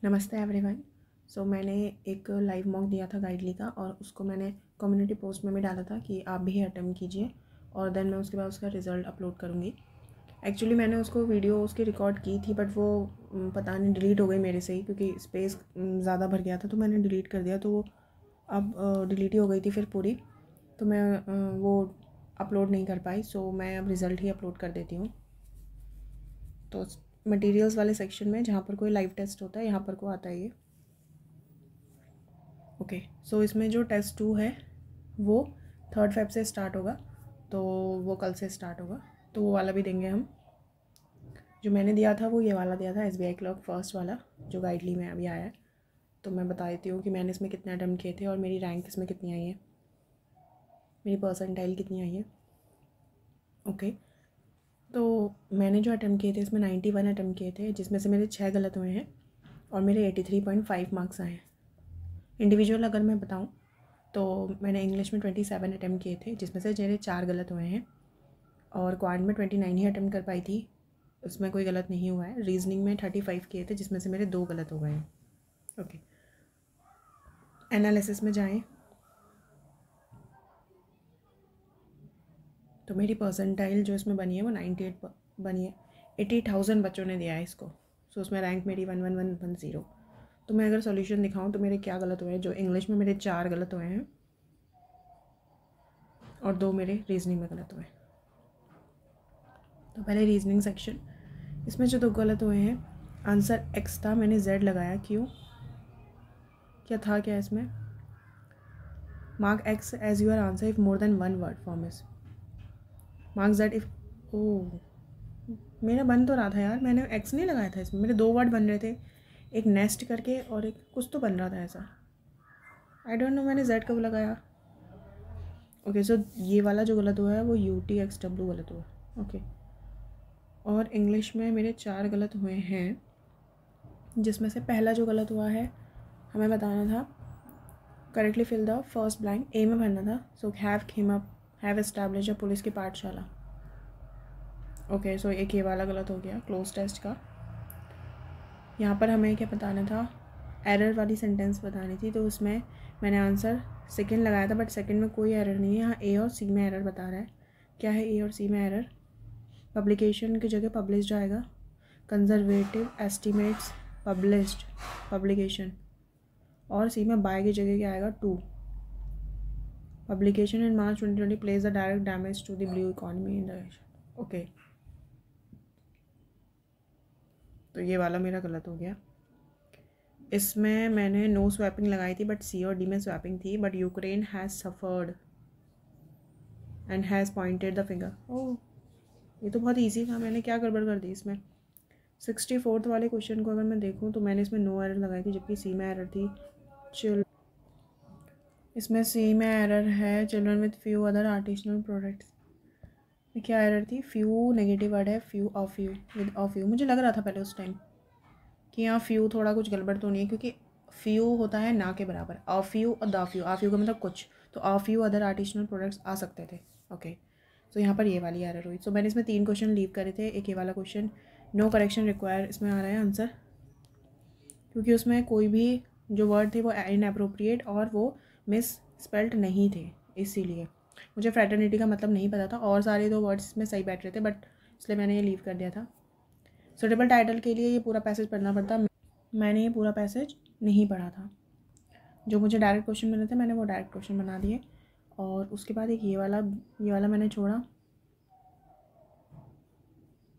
नमस्ते एवरीवन। मैंने एक लाइव मॉक दिया था गाइडली का और उसको मैंने कम्युनिटी पोस्ट में भी डाला था कि आप भी अटेम्प्ट कीजिए और देन मैं उसके बाद उसका रिज़ल्ट अपलोड करूँगी। एक्चुअली मैंने उसको वीडियो उसकी रिकॉर्ड की थी बट वो पता नहीं डिलीट हो गई मेरे से ही, क्योंकि स्पेस ज़्यादा भर गया था तो मैंने डिलीट कर दिया। तो वो अब डिलीट ही हो गई थी फिर पूरी, तो मैं वो अपलोड नहीं कर पाई। मैं अब रिज़ल्ट ही अपलोड कर देती हूँ। तो मटेरियल्स वाले सेक्शन में जहाँ पर कोई लाइव टेस्ट होता है यहाँ पर को आता है ये। ओके, इसमें जो टेस्ट 2 है वो 3 फेब से स्टार्ट होगा, तो वो कल से स्टार्ट होगा, तो वो वाला भी देंगे हम। जो मैंने दिया था वो ये वाला दिया था, SBI क्लर्क फर्स्ट वाला, जो गाइडली में अभी आया है। तो मैं बता देती हूँ कि मैंने इसमें कितने अटेम्प्ट किए थे और मेरी रैंक इसमें कितनी आई है, मेरी परसेंटाइल कितनी आई है। ओके, तो मैंने जो अटेम्प्ट किए थे इसमें 91 अटेम्प्ट किए थे, जिसमें से मेरे 6 गलत हुए हैं और मेरे 83.5 मार्क्स आए हैं। इंडिविजुअल अगर मैं बताऊँ तो मैंने इंग्लिश में 27 अटैम्प्ट किए थे, जिसमें से मेरे 4 गलत हुए हैं, और क्वांट में 29 ही अटैम्प्ट कर पाई थी, उसमें कोई गलत नहीं हुआ है। रीजनिंग में 35 किए थे, जिसमें से मेरे 2 गलत हो गए हैं। ओके, एनालिसिस में जाएं तो मेरी परसेंटाइल जो इसमें बनी है वो 98 बनी है। 80,000 बच्चों ने दिया है इसको, उसमें रैंक मेरी 11110। तो मैं अगर सॉल्यूशन दिखाऊं तो मेरे क्या गलत हुए हैं, जो इंग्लिश में मेरे 4 गलत हुए हैं और 2 मेरे रीजनिंग में गलत हुए हैं। तो पहले रीजनिंग सेक्शन, इसमें जो 2 गलत हुए हैं, आंसर एक्स था, मैंने जेड लगाया, क्यों, क्या था, क्या इसमें, mark X as your answer if more than 1 word form is, mark Z if, ओ मेरा बन तो रहा था यार, मैंने एक्स नहीं लगाया था इसमें, मेरे 2 वर्ड बन रहे थे, एक नेस्ट करके और एक कुछ तो बन रहा था ऐसा, आई डोंट नो मैंने जेड कब लगाया। ओके, ये वाला जो गलत हुआ है वो UTXW गलत हुआ। ओके, और इंग्लिश में मेरे 4 गलत हुए हैं, जिसमें से पहला जो गलत हुआ है हमें बताना था, correctly fill the first blank, A में भरना था। Have came up, have establish a police की पाठशाला। ओके, एक ये वाला गलत हो गया क्लोज टेस्ट का। यहाँ पर हमें क्या बताना था, एरर वाली सेंटेंस बतानी थी, तो उसमें मैंने आंसर सेकंड लगाया था, बट सेकंड में कोई एरर नहीं है, यहाँ ए और सी में एरर बता रहा है। क्या है ए और सी में एरर, पब्लिकेशन की जगह पब्लिश्ड आएगा, कंजर्वेटिव एस्टिमेट्स पब्लिश्ड पब्लिकेशन, और सी में बाय की जगह क्या आएगा, 2, publication in March 2020 place the direct damage to the blue economy in the. Okay, तो ये वाला मेरा गलत हो गया। इसमें मैंने नो स्वैपिंग लगाई थी, बट सी और डी में स्वैपिंग थी, but Ukraine has suffered and has pointed the finger. Oh, ये तो बहुत ईजी था, मैंने क्या गड़बड़ कर दी इसमें। 64th वाले क्वेश्चन को अगर मैं देखूँ तो मैंने इसमें नो एरर लगाई थी, जबकि सी में एरर थी। इसमें सी में एरर है, children with few other artisanal products में क्या एरर थी, फ्यू नेगेटिव वर्ड है, few of you with of you. मुझे लग रहा था पहले उस टाइम कि यहाँ फ्यू थोड़ा कुछ गड़बड़ तो नहीं है, क्योंकि फ्यू होता है ना के बराबर, ऑफ यू और द फ्यू, ऑफ यू का मतलब कुछ, तो of you other artisanal products आ सकते थे। ओके, यहाँ पर ये वाली एरर हुई। मैंने इसमें 3 क्वेश्चन लीव करे थे, एक ये वाला क्वेश्चन नो करेक्शन रिक्वायर, इसमें आ रहा है आंसर, क्योंकि उसमें कोई भी जो वर्ड थे वो इनअप्रोप्रिएट और वो मिस स्पेल्ड नहीं थे, इसीलिए मुझे फ्रेटर्निटी का मतलब नहीं पता था, और सारे 2 वर्ड्स इसमें सही बैठ रहे थे, बट इसलिए मैंने ये लीव कर दिया था। सुटेबल टाइटल के लिए ये पूरा पैसेज पढ़ना पड़ता, मैंने ये पूरा पैसेज नहीं पढ़ा था, जो मुझे डायरेक्ट क्वेश्चन मिले थे मैंने वो डायरेक्ट क्वेश्चन बना दिए, और उसके बाद एक ये वाला मैंने छोड़ा।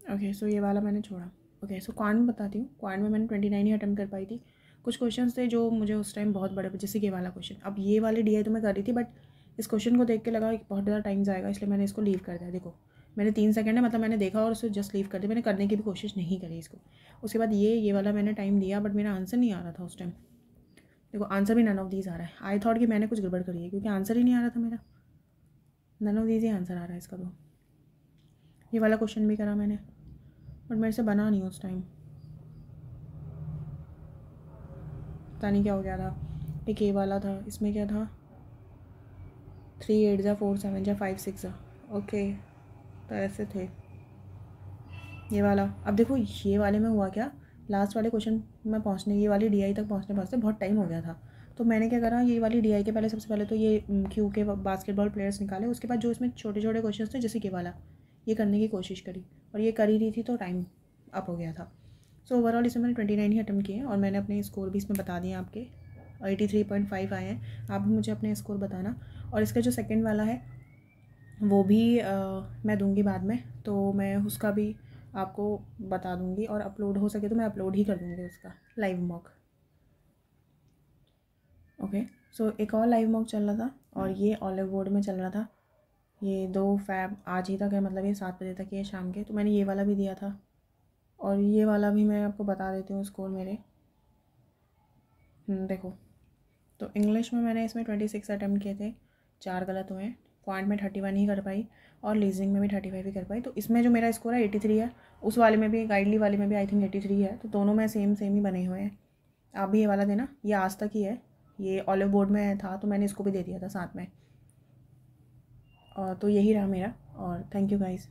ओके, ये वाला मैंने छोड़ा। ओके, क्वांट में बताती हूँ, क्वांट में मैंने 29 ही अटेम्प्ट कर पाई थी। कुछ क्वेश्चन थे जो मुझे उस टाइम बहुत बड़े, जैसे ये वाला क्वेश्चन, अब ये वाले DI तो मैं कर रही थी, बट इस क्वेश्चन को देख के लगा कि बहुत ज़्यादा टाइम जाएगा, इसलिए मैंने इसको लीव कर दिया। देखो, मैंने 3 सेकंड है, मतलब मैंने देखा और उसको जस्ट लीव कर दिया, मैंने करने की भी कोशिश नहीं करी इसको। उसके बाद ये वाला मैंने टाइम दिया, बट मेरा आंसर नहीं आ रहा था उस टाइम। देखो, आंसर भी नन ऑफ दीज आ रहा है, आई थॉट कि मैंने कुछ गड़बड़ करी है, क्योंकि आंसर ही नहीं आ रहा था मेरा, नन ऑफ दीज ही आंसर आ रहा है इसका। तो ये वाला क्वेश्चन भी करा मैंने, बट मेरे से बना नहीं उस टाइम, पता नहीं क्या हो गया था। एक ये वाला था, इसमें क्या था, 3 8 जा 4 7 जा 5 6 जा। ओके, तो ऐसे थे ये वाला। अब देखो ये वाले में हुआ क्या, लास्ट वाले क्वेश्चन में पहुँचने, ये वाली DI तक पहुँचते बहुत टाइम हो गया था। तो मैंने क्या करा, ये वाली DI के पहले सबसे पहले तो ये क्यू के बास्केटबॉल प्लेयर्स निकाले, उसके बाद जो इसमें छोटे छोटे क्वेश्चन थे जैसे के वाला, ये करने की कोशिश करी, और ये कर ही रही थी तो टाइम अप हो गया था। सो ओवरऑल इसमें मैंने 29 ही अटैम्प्ट किए और मैंने अपने स्कोर भी इसमें बता दिए आपके 83.5 आए हैं। आप भी मुझे अपने स्कोर बताना। और इसका जो सेकंड वाला है वो भी मैं दूंगी बाद में, तो मैं उसका भी आपको बता दूंगी, और अपलोड हो सके तो मैं अपलोड ही कर दूंगी उसका लाइव मॉक। ओके, सो एक और लाइव मॉक चल रहा था और ये ऑलिव बोर्ड में चल रहा था। ये 2 फैब आज ही तक है, मतलब ये 7 बजे तक ही है शाम के। तो मैंने ये वाला भी दिया था, और ये वाला भी मैं आपको बता देती हूँ स्कोर मेरे। देखो, तो इंग्लिश में मैंने इसमें 26 अटैम्प्ट किए थे, 4 गलत हुए हैं। पॉइंट में 31 ही कर पाई, और लीजिंग में भी 35 ही कर पाई। तो इसमें जो मेरा स्कोर है 83 है, उस वाले में भी, गाइडली वाले में भी आई थिंक 83 है। तो दोनों में सेम ही बने हुए हैं। आप भी ये वाला देना, ये आज तक ही है, ये ऑलिव बोर्ड में था तो मैंने इसको भी दे दिया था साथ में। और तो यही रहा मेरा, और थैंक यू गाइज़।